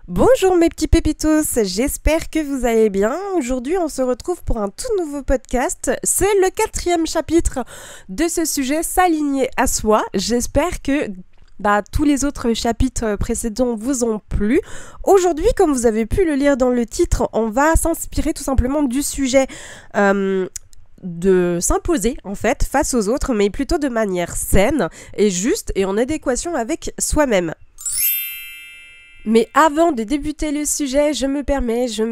Bonjour mes petits pépitos, j'espère que vous allez bien. Aujourd'hui on se retrouve pour un tout nouveau podcast. C'est le 4e chapitre de ce sujet, s'aligner à soi. J'espère que tous les autres chapitres précédents vous ont plu. Aujourd'hui, comme vous avez pu le lire dans le titre, on va s'inspirer tout simplement du sujet de s'imposer en fait face aux autres, mais plutôt de manière saine et juste et en adéquation avec soi-même. Mais avant de débuter le sujet, je me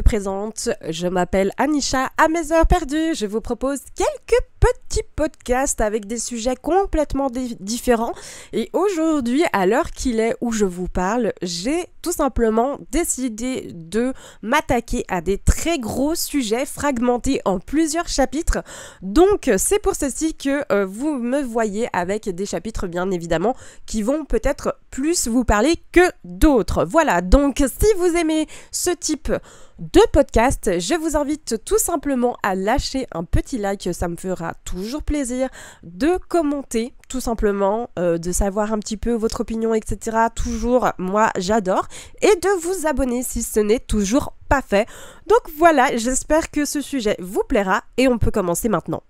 présente, je m'appelle Anisha. À mes heures perdues, je vous propose quelques petits podcasts avec des sujets complètement différents. Et aujourd'hui, à l'heure qu'il est où je vous parle, j'ai tout simplement décidé de m'attaquer à des très gros sujets fragmentés en plusieurs chapitres. Donc, c'est pour ceci que vous me voyez avec des chapitres, bien évidemment, qui vont peut-être plus vous parler que d'autres. Voilà, donc si vous aimez ce type de podcast, je vous invite tout simplement à lâcher un petit like, ça me fera toujours plaisir, de commenter tout simplement, de savoir un petit peu votre opinion, etc. Toujours, moi j'adore, et de vous abonner si ce n'est toujours pas fait. Donc voilà, j'espère que ce sujet vous plaira et on peut commencer maintenant.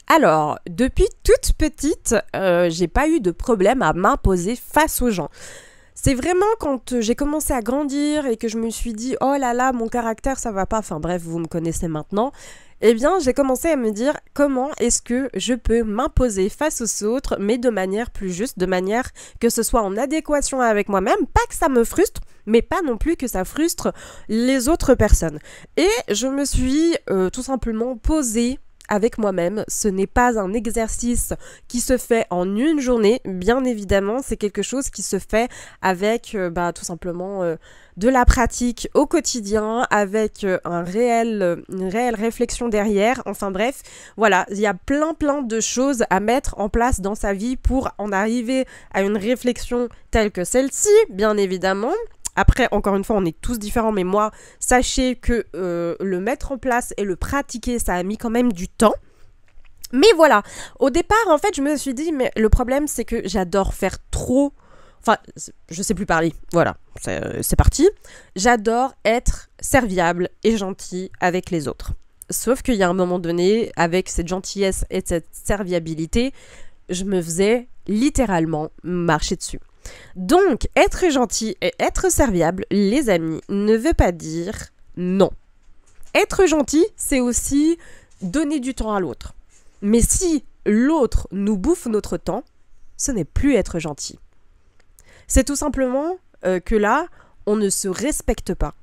Alors, depuis toute petite, j'ai pas eu de problème à m'imposer face aux gens. C'est vraiment quand j'ai commencé à grandir et que je me suis dit « Oh là là, mon caractère, ça va pas », enfin bref, vous me connaissez maintenant, eh bien, j'ai commencé à me dire comment est-ce que je peux m'imposer face aux autres, mais de manière plus juste, de manière que ce soit en adéquation avec moi-même, pas que ça me frustre, mais pas non plus que ça frustre les autres personnes. Et je me suis tout simplement posée avec moi-même. Ce n'est pas un exercice qui se fait en une journée, bien évidemment, c'est quelque chose qui se fait avec tout simplement de la pratique au quotidien, avec une réelle réflexion derrière. Enfin bref, voilà, il y a plein de choses à mettre en place dans sa vie pour en arriver à une réflexion telle que celle-ci, bien évidemment. Après, encore une fois, on est tous différents, mais moi, sachez que le mettre en place et le pratiquer, ça a mis quand même du temps. Mais voilà, au départ, en fait, je me suis dit, mais le problème, c'est que j'adore faire trop... Enfin, je sais plus parler, voilà, c'est parti. J'adore être serviable et gentil avec les autres. Sauf qu'il y a un moment donné, avec cette gentillesse et cette serviabilité, je me faisais littéralement marcher dessus. Donc, être gentil et être serviable, les amis, ne veut pas dire non. Être gentil, c'est aussi donner du temps à l'autre. Mais si l'autre nous bouffe notre temps, ce n'est plus être gentil. C'est tout simplement que là, on ne se respecte pas.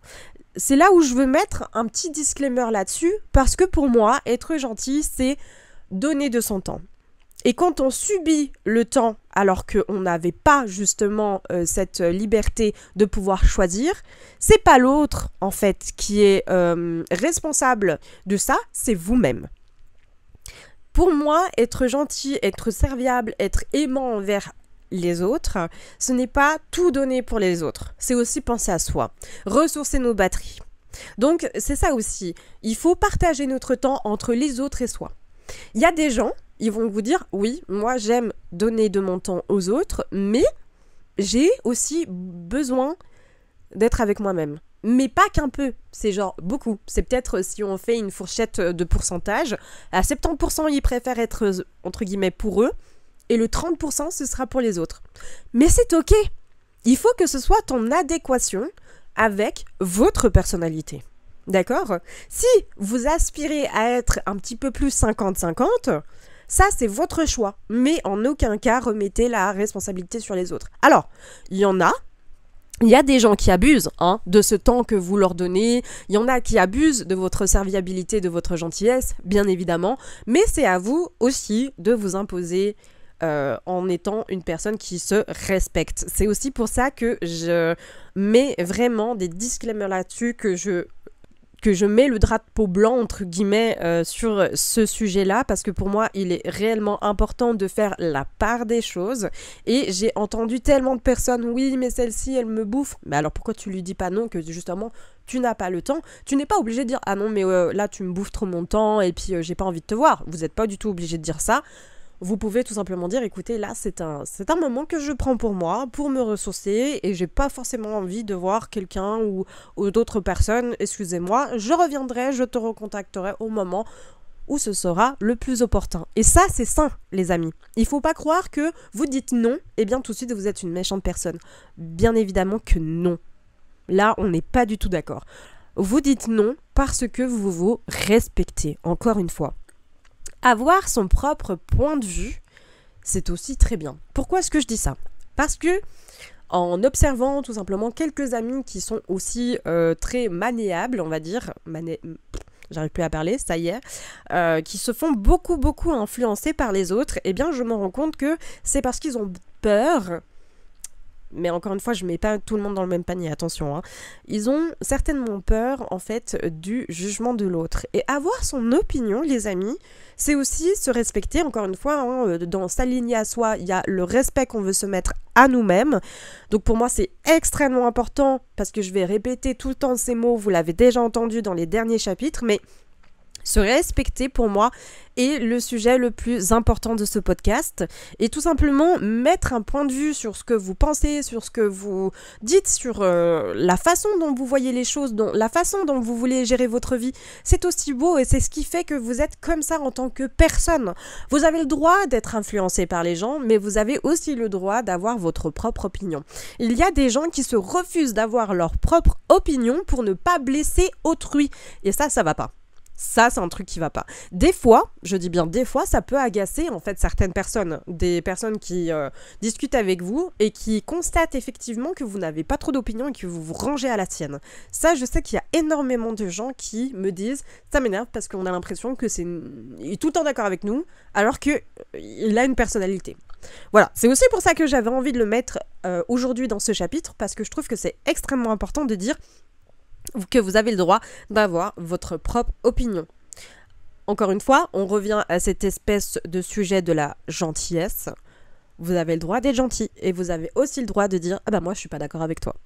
C'est là où je veux mettre un petit disclaimer là-dessus, parce que pour moi, être gentil, c'est donner de son temps. Et quand on subit le temps alors qu'on n'avait pas justement cette liberté de pouvoir choisir, c'est pas l'autre en fait qui est responsable de ça, c'est vous-même. Pour moi, être gentil, être serviable, être aimant envers les autres, ce n'est pas tout donner pour les autres, c'est aussi penser à soi, ressourcer nos batteries. Donc c'est ça aussi, il faut partager notre temps entre les autres et soi. Il y a des gens, ils vont vous dire, oui, moi j'aime donner de mon temps aux autres, mais j'ai aussi besoin d'être avec moi-même. Mais pas qu'un peu, c'est genre beaucoup. C'est peut-être, si on fait une fourchette de pourcentage, à 70% ils préfèrent être, entre guillemets, pour eux, et le 30% ce sera pour les autres. Mais c'est ok, il faut que ce soit en adéquation avec votre personnalité. D'accord ? Si vous aspirez à être un petit peu plus 50-50, ça c'est votre choix, mais en aucun cas remettez la responsabilité sur les autres. Alors, il y a des gens qui abusent de ce temps que vous leur donnez, il y en a qui abusent de votre serviabilité, de votre gentillesse, bien évidemment, mais c'est à vous aussi de vous imposer en étant une personne qui se respecte. C'est aussi pour ça que je mets vraiment des disclaimers là-dessus, que je mets le drapeau blanc, entre guillemets, sur ce sujet-là, parce que pour moi, il est réellement important de faire la part des choses. Et j'ai entendu tellement de personnes, oui, mais celle-ci, elle me bouffe. Mais alors pourquoi tu lui dis pas non, que justement, tu n'as pas le temps? Tu n'es pas obligé de dire, ah non, mais là, tu me bouffes trop mon temps, et puis j'ai pas envie de te voir. Vous n'êtes pas du tout obligé de dire ça. vous pouvez tout simplement dire, écoutez, là, c'est un moment que je prends pour moi, pour me ressourcer, et j'ai pas forcément envie de voir quelqu'un ou d'autres personnes, excusez-moi, je reviendrai, je te recontacterai au moment où ce sera le plus opportun. Et ça, c'est sain, les amis. Il faut pas croire que vous dites non, et bien tout de suite, vous êtes une méchante personne. Bien évidemment que non. Là, on n'est pas du tout d'accord. Vous dites non parce que vous vous respectez, encore une fois. Avoir son propre point de vue, c'est aussi très bien. Pourquoi est-ce que je dis ça? Parce que, en observant tout simplement quelques amis qui sont aussi très maniables, on va dire, j'arrive plus à parler, ça y est, qui se font beaucoup influencer par les autres, eh bien je me rends compte que c'est parce qu'ils ont peur, mais encore une fois je mets pas tout le monde dans le même panier, attention, hein. Ils ont certainement peur en fait du jugement de l'autre, et avoir son opinion, les amis, c'est aussi se respecter, encore une fois, hein, dans s'aligner à soi, il y a le respect qu'on veut se mettre à nous-mêmes. Donc pour moi, c'est extrêmement important, parce que je vais répéter tout le temps ces mots, vous l'avez déjà entendu dans les derniers chapitres, mais se respecter, pour moi, est le sujet le plus important de ce podcast. Et tout simplement, mettre un point de vue sur ce que vous pensez, sur ce que vous dites, sur la façon dont vous voyez les choses, la façon dont vous voulez gérer votre vie, c'est aussi beau et c'est ce qui fait que vous êtes comme ça en tant que personne. Vous avez le droit d'être influencé par les gens, mais vous avez aussi le droit d'avoir votre propre opinion. Il y a des gens qui se refusent d'avoir leur propre opinion pour ne pas blesser autrui. Et ça va pas. Ça, c'est un truc qui va pas. Des fois, je dis bien des fois, ça peut agacer en fait certaines personnes. Des personnes qui discutent avec vous et qui constatent effectivement que vous n'avez pas trop d'opinion et que vous vous rangez à la sienne. Ça, je sais qu'il y a énormément de gens qui me disent « ça m'énerve parce qu'on a l'impression que il est tout le temps d'accord avec nous alors qu'il a une personnalité ». Voilà, c'est aussi pour ça que j'avais envie de le mettre aujourd'hui dans ce chapitre, parce que je trouve que c'est extrêmement important de dire que vous avez le droit d'avoir votre propre opinion. Encore une fois, on revient à cette espèce de sujet de la gentillesse. Vous avez le droit d'être gentil et vous avez aussi le droit de dire « ah bah moi je suis pas d'accord avec toi ».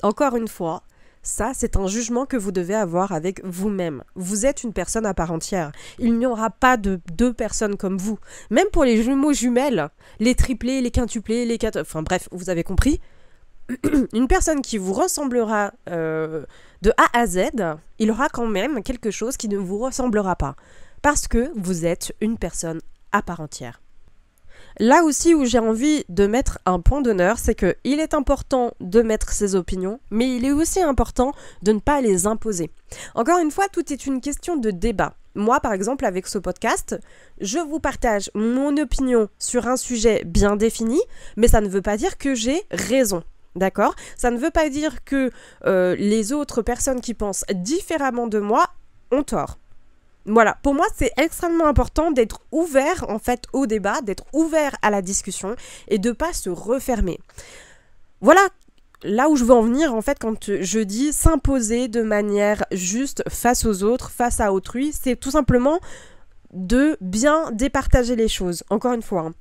Encore une fois, ça c'est un jugement que vous devez avoir avec vous-même. Vous êtes une personne à part entière. Il n'y aura pas de deux personnes comme vous. Même pour les jumeaux jumelles, les triplés, les quintuplés, enfin bref, vous avez compris. Une personne qui vous ressemblera de A à Z, il aura quand même quelque chose qui ne vous ressemblera pas. Parce que vous êtes une personne à part entière. Là aussi où j'ai envie de mettre un point d'honneur, c'est qu'il est important de mettre ses opinions, mais il est aussi important de ne pas les imposer. Encore une fois, tout est une question de débat. Moi, par exemple, avec ce podcast, je vous partage mon opinion sur un sujet bien défini, mais ça ne veut pas dire que j'ai raison. D'accord? Ça ne veut pas dire que les autres personnes qui pensent différemment de moi ont tort. Voilà, pour moi, c'est extrêmement important d'être ouvert, en fait, au débat, d'être ouvert à la discussion et de ne pas se refermer. Voilà, là où je veux en venir, en fait, quand je dis s'imposer de manière juste face aux autres, face à autrui, c'est tout simplement de bien départager les choses, encore une fois, hein.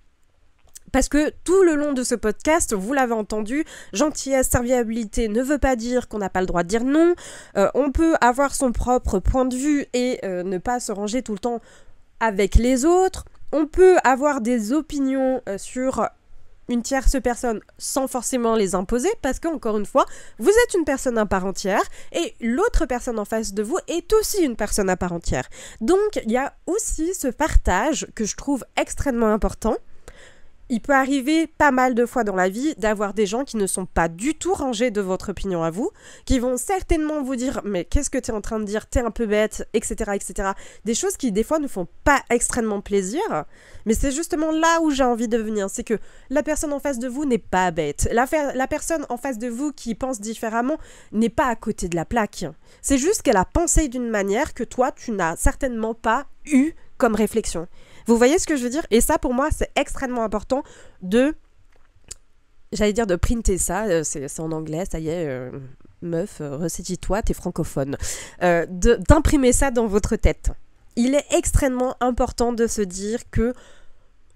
Parce que tout le long de ce podcast, vous l'avez entendu, gentillesse, serviabilité ne veut pas dire qu'on n'a pas le droit de dire non. On peut avoir son propre point de vue et ne pas se ranger tout le temps avec les autres. On peut avoir des opinions sur une tierce personne sans forcément les imposer, parce qu'encore une fois, vous êtes une personne à part entière et l'autre personne en face de vous est aussi une personne à part entière. Donc, il y a aussi ce partage que je trouve extrêmement important. Il peut arriver pas mal de fois dans la vie d'avoir des gens qui ne sont pas du tout rangés de votre opinion à vous, qui vont certainement vous dire « mais qu'est-ce que tu es en train de dire, t'es un peu bête, etc. etc. » Des choses qui des fois ne font pas extrêmement plaisir, mais c'est justement là où j'ai envie de venir, c'est que la personne en face de vous n'est pas bête. La personne en face de vous qui pense différemment n'est pas à côté de la plaque. C'est juste qu'elle a pensé d'une manière que toi, tu n'as certainement pas eu comme réflexion. Vous voyez ce que je veux dire? Et ça, pour moi, c'est extrêmement important de printer ça, c'est en anglais, ça y est, meuf, ressaisis-toi, t'es francophone. D'imprimer ça dans votre tête. Il est extrêmement important de se dire que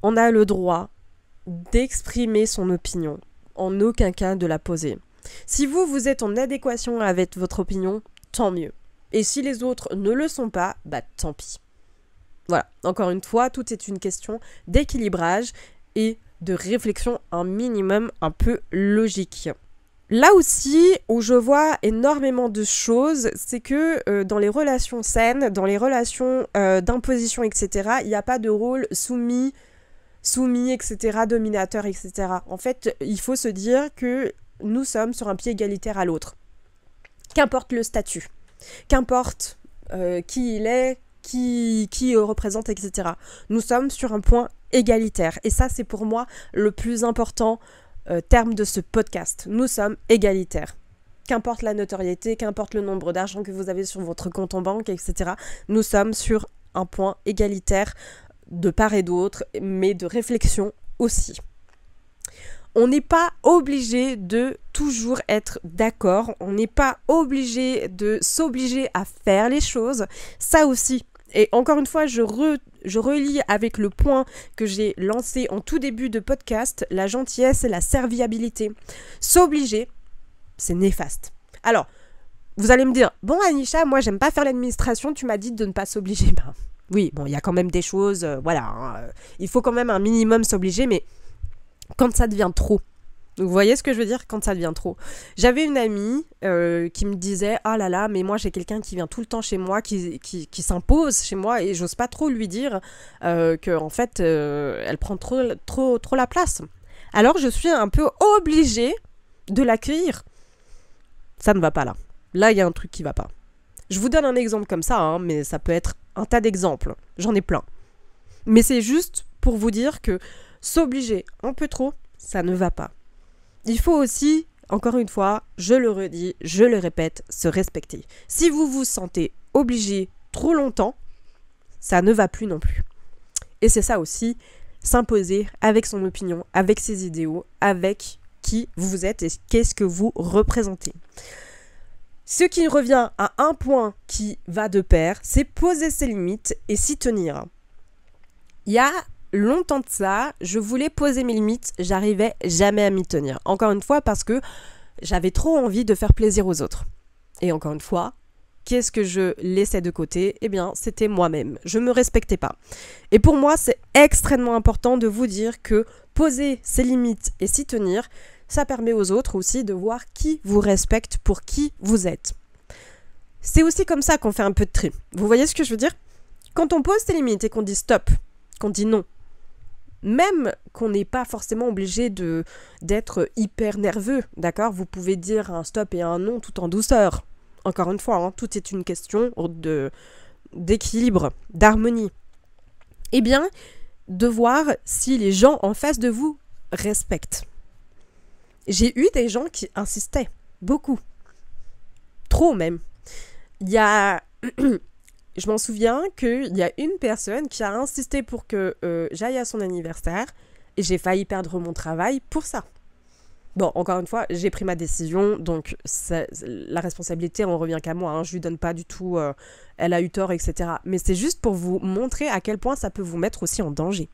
on a le droit d'exprimer son opinion, en aucun cas de la poser. Si vous êtes en adéquation avec votre opinion, tant mieux. Et si les autres ne le sont pas, bah tant pis. Voilà, encore une fois, tout est une question d'équilibrage et de réflexion un minimum un peu logique. Là aussi, où je vois énormément de choses, c'est que dans les relations saines, dans les relations d'imposition, etc., il n'y a pas de rôle soumis, etc., dominateur, etc. En fait, il faut se dire que nous sommes sur un pied égalitaire à l'autre. Qu'importe le statut, qu'importe qui il est, qui représente, etc. Nous sommes sur un point égalitaire. Et ça, c'est pour moi le plus important terme de ce podcast. Nous sommes égalitaires. Qu'importe la notoriété, qu'importe le nombre d'argent que vous avez sur votre compte en banque, etc. Nous sommes sur un point égalitaire de part et d'autre, mais de réflexion aussi. On n'est pas obligé de toujours être d'accord, on n'est pas obligé de s'obliger à faire les choses, ça aussi. Et encore une fois, je relis avec le point que j'ai lancé en tout début de podcast, la gentillesse et la serviabilité. S'obliger, c'est néfaste. Alors, vous allez me dire, bon Anisha, moi j'aime pas faire l'administration, tu m'as dit de ne pas s'obliger. Ben, oui, bon, il y a quand même des choses, il faut quand même un minimum s'obliger, mais quand ça devient trop. Vous voyez ce que je veux dire quand ça devient trop. J'avais une amie qui me disait « Ah là là, mais moi j'ai quelqu'un qui vient tout le temps chez moi, qui s'impose chez moi et j'ose pas trop lui dire qu'en fait elle prend trop la place. » Alors je suis un peu obligée de l'accueillir. Ça ne va pas là. Là il y a un truc qui va pas. Je vous donne un exemple comme ça, hein, mais ça peut être un tas d'exemples. J'en ai plein. Mais c'est juste pour vous dire que s'obliger un peu trop, ça ne va pas. Il faut aussi, encore une fois, je le redis, je le répète, se respecter. Si vous vous sentez obligé trop longtemps, ça ne va plus non plus. Et c'est ça aussi, s'imposer avec son opinion, avec ses idéaux, avec qui vous êtes et qu'est-ce que vous représentez. Ce qui revient à un point qui va de pair, c'est poser ses limites et s'y tenir. Il y a longtemps de ça, je voulais poser mes limites, j'arrivais jamais à m'y tenir. Encore une fois, parce que j'avais trop envie de faire plaisir aux autres. Et encore une fois, qu'est-ce que je laissais de côté ? Eh bien, c'était moi-même. Je me respectais pas. Et pour moi, c'est extrêmement important de vous dire que poser ses limites et s'y tenir, ça permet aux autres aussi de voir qui vous respecte pour qui vous êtes. C'est aussi comme ça qu'on fait un peu de tri. Vous voyez ce que je veux dire ? Quand on pose ses limites et qu'on dit stop, qu'on dit non, même qu'on n'est pas forcément obligé d'être hyper nerveux, d'accord ? Vous pouvez dire un stop et un non tout en douceur. Encore une fois, hein, tout est une question d'équilibre, d'harmonie. Eh bien, de voir si les gens en face de vous respectent. J'ai eu des gens qui insistaient, beaucoup. Trop même. Il y a... Je m'en souviens qu'il y a une personne qui a insisté pour que j'aille à son anniversaire et j'ai failli perdre mon travail pour ça. Bon, encore une fois, j'ai pris ma décision, donc la responsabilité en revient qu'à moi. Hein, je lui donne pas du tout, elle a eu tort, etc. Mais c'est juste pour vous montrer à quel point ça peut vous mettre aussi en danger.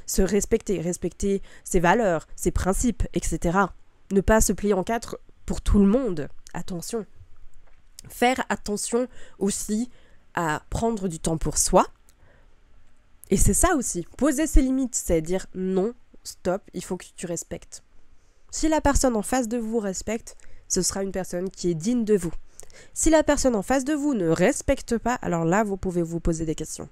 Se respecter ses valeurs, ses principes, etc. Ne pas se plier en quatre pour tout le monde. Attention. Faire attention aussi à prendre du temps pour soi. Et c'est ça aussi. Poser ses limites, c'est dire non, stop, il faut que tu respectes. Si la personne en face de vous respecte, ce sera une personne qui est digne de vous. Si la personne en face de vous ne respecte pas, alors là, vous pouvez vous poser des questions.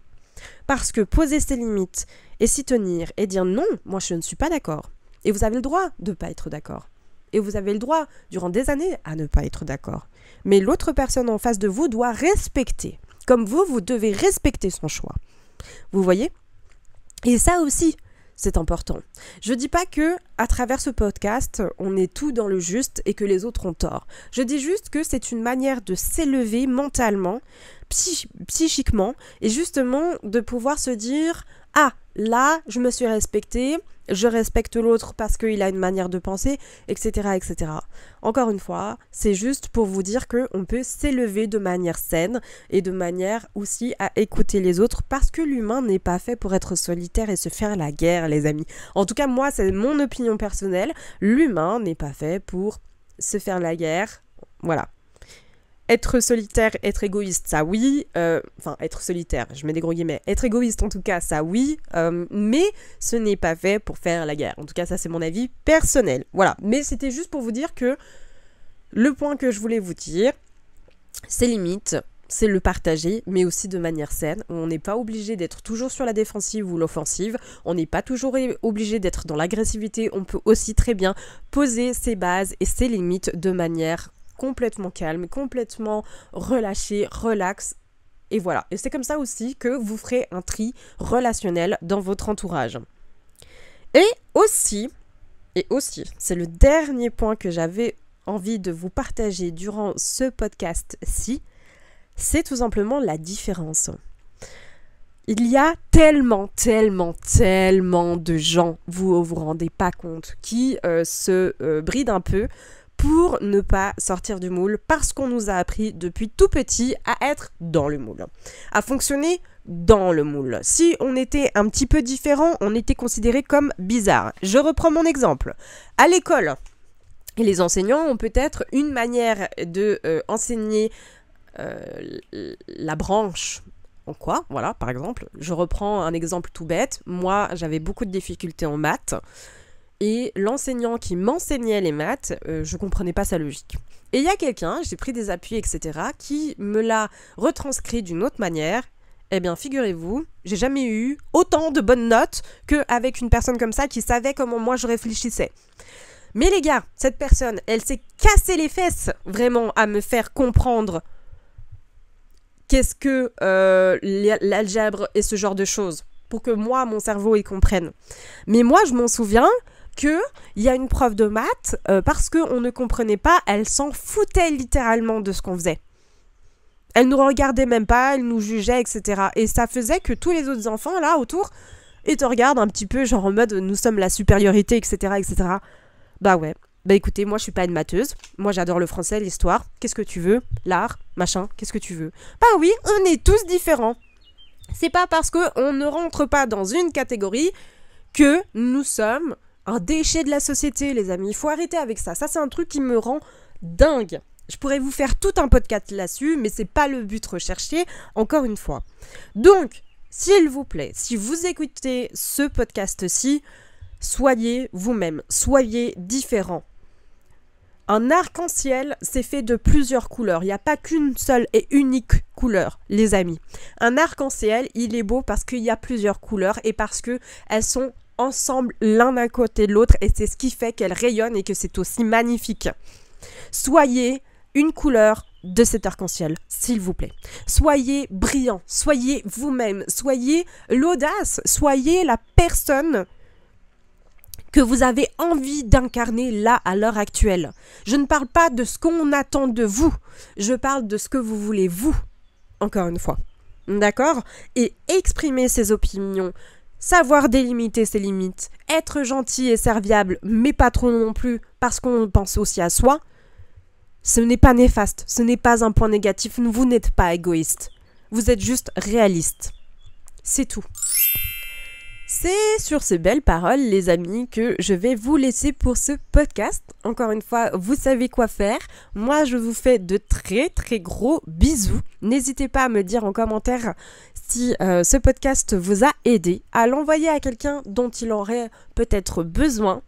Parce que poser ses limites et s'y tenir et dire non, moi je ne suis pas d'accord. Et vous avez le droit de ne pas être d'accord. Et vous avez le droit, durant des années, à ne pas être d'accord. Mais l'autre personne en face de vous doit respecter. Comme vous devez respecter son choix. Vous voyez ? Et ça aussi, c'est important. Je ne dis pas que, à travers ce podcast, on est tout dans le juste et que les autres ont tort. Je dis juste que c'est une manière de s'élever mentalement, psychiquement, et justement de pouvoir se dire « Ah, là, je me suis respectée, je respecte l'autre parce qu'il a une manière de penser, etc. etc. » Encore une fois, c'est juste pour vous dire qu'on peut s'élever de manière saine et de manière aussi à écouter les autres parce que l'humain n'est pas fait pour être solitaire et se faire la guerre, les amis. En tout cas, moi, c'est mon opinion personnelle. L'humain n'est pas fait pour se faire la guerre. Voilà. Être solitaire, être égoïste, ça oui. Enfin, être solitaire, je mets des gros guillemets. Être égoïste, en tout cas, ça oui. Mais ce n'est pas fait pour faire la guerre. En tout cas, ça, c'est mon avis personnel. Voilà. Mais c'était juste pour vous dire que le point que je voulais vous dire, c'est limite, c'est le partager, mais aussi de manière saine. On n'est pas obligé d'être toujours sur la défensive ou l'offensive. On n'est pas toujours obligé d'être dans l'agressivité. On peut aussi très bien poser ses bases et ses limites de manière complètement calme, complètement relâché, relax, et voilà. Et c'est comme ça aussi que vous ferez un tri relationnel dans votre entourage. Et aussi, c'est le dernier point que j'avais envie de vous partager durant ce podcast-ci, c'est tout simplement la différence. Il y a tellement de gens, vous vous rendez pas compte, qui se brident un peu pour ne pas sortir du moule parce qu'on nous a appris depuis tout petit à être dans le moule, à fonctionner dans le moule. Si on était un petit peu différent, on était considéré comme bizarre. Je reprends mon exemple. À l'école, les enseignants ont peut-être une manière de enseigner la branche en quoi, voilà, par exemple. Je reprends un exemple tout bête. Moi, j'avais beaucoup de difficultés en maths. Et l'enseignant qui m'enseignait les maths, je comprenais pas sa logique. Et il y a quelqu'un, j'ai pris des appuis, etc., qui me l'a retranscrit d'une autre manière. Eh bien, figurez-vous, j'ai jamais eu autant de bonnes notes qu'avec une personne comme ça qui savait comment moi je réfléchissais. Mais les gars, cette personne, elle s'est cassé les fesses vraiment à me faire comprendre qu'est-ce que l'algèbre et ce genre de choses, pour que moi, mon cerveau, il comprenne. Mais moi, je m'en souviens qu'il y a une prof de maths, parce qu'on ne comprenait pas, elle s'en foutait littéralement de ce qu'on faisait. Elle nous regardait même pas, elle nous jugeait, etc. Et ça faisait que tous les autres enfants, là, autour, ils te regardent un petit peu, genre en mode, nous sommes la supériorité, etc., etc. Bah ouais. Bah écoutez, moi je suis pas une matheuse, moi j'adore le français, l'histoire, qu'est-ce que tu veux, l'art, machin, qu'est-ce que tu veux. Bah oui, on est tous différents. C'est pas parce qu'on ne rentre pas dans une catégorie que nous sommes un déchet de la société, les amis. Il faut arrêter avec ça. Ça, c'est un truc qui me rend dingue. Je pourrais vous faire tout un podcast là-dessus, mais c'est pas le but recherché, encore une fois. Donc, s'il vous plaît, si vous écoutez ce podcast-ci, soyez vous-même, soyez différents. Un arc-en-ciel, c'est fait de plusieurs couleurs. Il n'y a pas qu'une seule et unique couleur, les amis. Un arc-en-ciel, il est beau parce qu'il y a plusieurs couleurs et parce qu'elles sont ensemble l'un à côté de l'autre et c'est ce qui fait qu'elles rayonnent et que c'est aussi magnifique. Soyez une couleur de cet arc-en-ciel, s'il vous plaît. Soyez brillant, soyez vous-même, soyez l'audace, soyez la personne que vous avez envie d'incarner là, à l'heure actuelle. Je ne parle pas de ce qu'on attend de vous, je parle de ce que vous voulez vous, encore une fois. D'accord ? Et exprimer ses opinions, savoir délimiter ses limites, être gentil et serviable, mais pas trop non plus, parce qu'on pense aussi à soi, ce n'est pas néfaste, ce n'est pas un point négatif, vous n'êtes pas égoïste. Vous êtes juste réaliste. C'est tout. C'est sur ces belles paroles, les amis, que je vais vous laisser pour ce podcast. Encore une fois, vous savez quoi faire. Moi, je vous fais de très très gros bisous. N'hésitez pas à me dire en commentaire si ce podcast vous a aidé, à l'envoyer à quelqu'un dont il aurait peut-être besoin.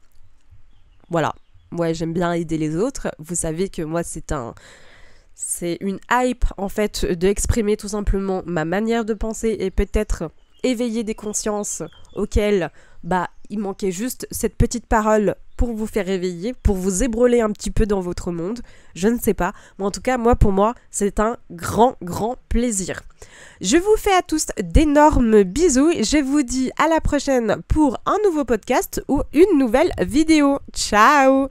Voilà. Ouais, j'aime bien aider les autres. Vous savez que moi, c'est une hype, en fait, d'exprimer tout simplement ma manière de penser et peut-être éveiller des consciences auxquelles, il manquait juste cette petite parole pour vous faire réveiller, pour vous ébranler un petit peu dans votre monde. Je ne sais pas. Mais en tout cas, pour moi, c'est un grand, grand plaisir. Je vous fais à tous d'énormes bisous. Je vous dis à la prochaine pour un nouveau podcast ou une nouvelle vidéo. Ciao!